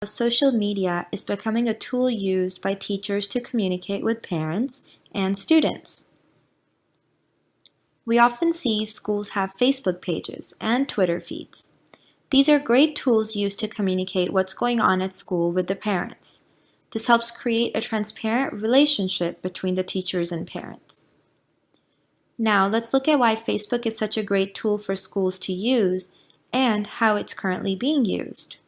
Social media is becoming a tool used by teachers to communicate with parents and students. We often see schools have Facebook pages and Twitter feeds. These are great tools used to communicate what's going on at school with the parents. This helps create a transparent relationship between the teachers and parents. Now, let's look at why Facebook is such a great tool for schools to use and how it's currently being used.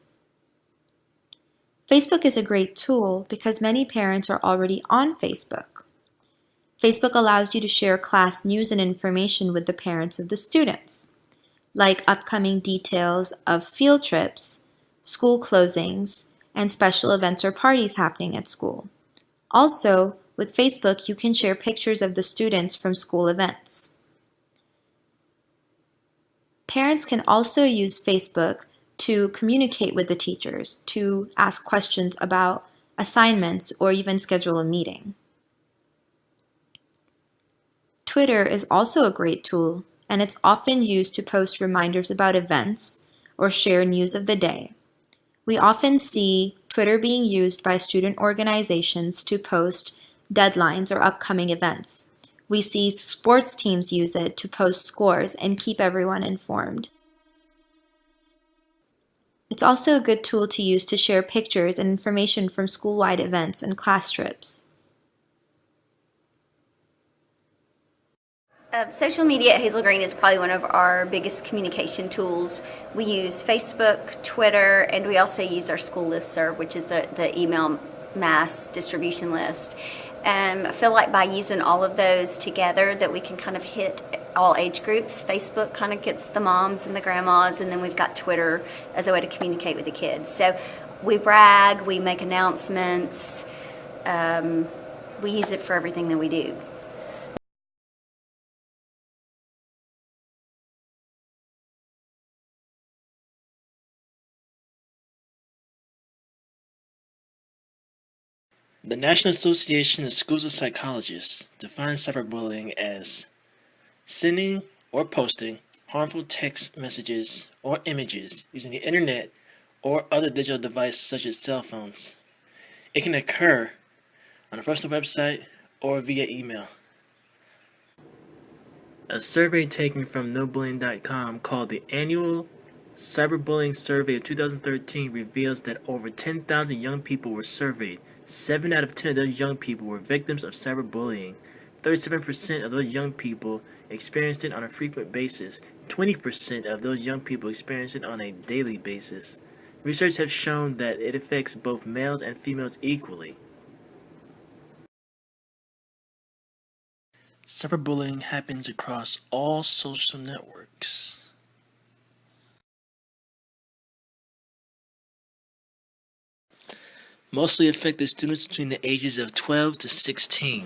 Facebook is a great tool because many parents are already on Facebook. Facebook allows you to share class news and information with the parents of the students, like upcoming details of field trips, school closings, and special events or parties happening at school. Also, with Facebook, you can share pictures of the students from school events. Parents can also use Facebook to communicate with the teachers, to ask questions about assignments, or even schedule a meeting. Twitter is also a great tool, and it's often used to post reminders about events or share news of the day. We often see Twitter being used by student organizations to post deadlines or upcoming events. We see sports teams use it to post scores and keep everyone informed. It's also a good tool to use to share pictures and information from school-wide events and class trips. Social media at Hazel Green is probably one of our biggest communication tools. We use Facebook, Twitter, and we also use our school listserv, which is the email mass distribution list. I feel like by using all of those together that we can kind of hit all age groups. Facebook kind of gets the moms and the grandmas, and then we've got Twitter as a way to communicate with the kids. So we brag, we make announcements, we use it for everything that we do. The National Association of Schools of Psychologists defines cyberbullying as sending or posting harmful text messages or images using the internet or other digital devices such as cell phones. It can occur on a personal website or via email. A survey taken from NoBullying.com called the Annual Cyberbullying Survey of 2013 reveals that over 10,000 young people were surveyed. 7 out of 10 of those young people were victims of cyberbullying. 37% of those young people experienced it on a frequent basis. 20% of those young people experienced it on a daily basis. Research has shown that it affects both males and females equally. Cyberbullying happens across all social networks. Mostly affected students between the ages of 12 to 16.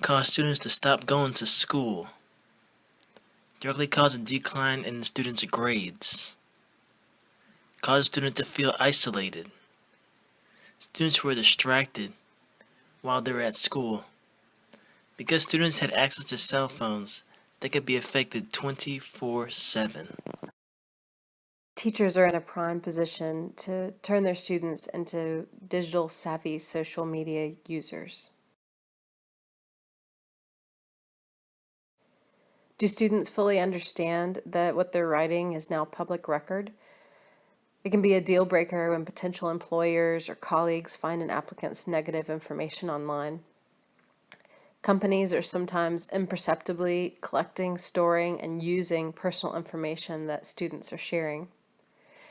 Cause students to stop going to school. Directly cause a decline in the students' grades. Cause students to feel isolated. Students who are distracted while they're at school. Because students had access to cell phones, they could be affected 24/7. Teachers are in a prime position to turn their students into digital savvy social media users. Do students fully understand that what they're writing is now public record? It can be a deal breaker when potential employers or colleagues find an applicant's negative information online. Companies are sometimes imperceptibly collecting, storing, and using personal information that students are sharing.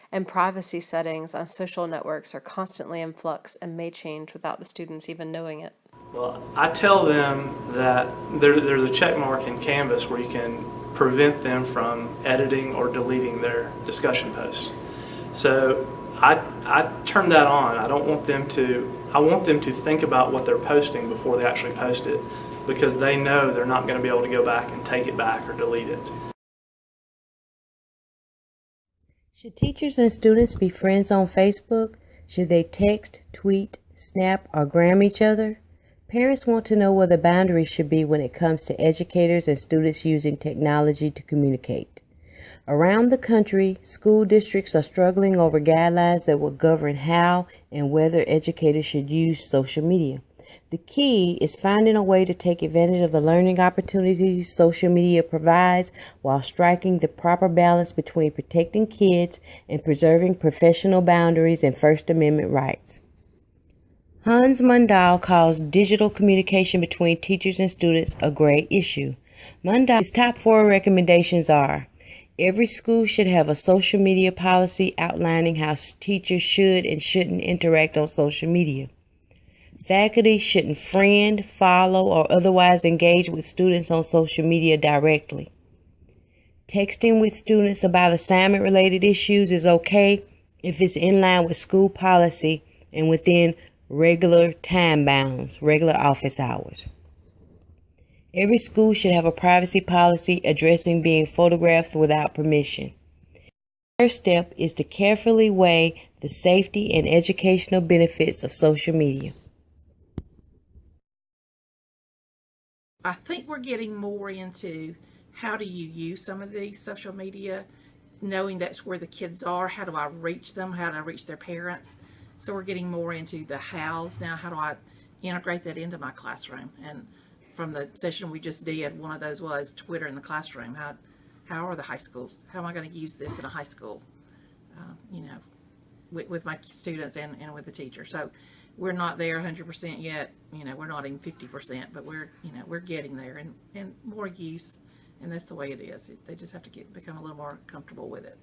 And privacy settings on social networks are constantly in flux and may change without the students even knowing it. Well, I tell them that there's a check mark in Canvas where you can prevent them from editing or deleting their discussion posts. So I turn that on. I want them to think about what they're posting before they actually post it, because they know they're not going to be able to go back and take it back or delete it. Should teachers and students be friends on Facebook? Should they text, tweet, snap, or gram each other? Parents want to know where the boundaries should be when it comes to educators and students using technology to communicate. Around the country, school districts are struggling over guidelines that will govern how and whether educators should use social media. The key is finding a way to take advantage of the learning opportunities social media provides while striking the proper balance between protecting kids and preserving professional boundaries and First Amendment rights. Hans Mundell calls digital communication between teachers and students a great issue. Mundell's top 4 recommendations are: every school should have a social media policy outlining how teachers should and shouldn't interact on social media. Faculty shouldn't friend, follow, or otherwise engage with students on social media directly. Texting with students about assignment-related issues is okay if it's in line with school policy and within regular time bounds, regular office hours. Every school should have a privacy policy addressing being photographed without permission. The first step is to carefully weigh the safety and educational benefits of social media. I think we're getting more into how do you use some of these social media, knowing that's where the kids are. How do I reach them? How do I reach their parents? So we're getting more into the hows now. How do I integrate that into my classroom? And from the session we just did, one of those was Twitter in the classroom. How are the high schools? How am I going to use this in a high school? With my students and with the teacher. So we're not there 100% yet. We're not even 50%, but we're getting there and more use. And that's the way it is. They just have to become a little more comfortable with it.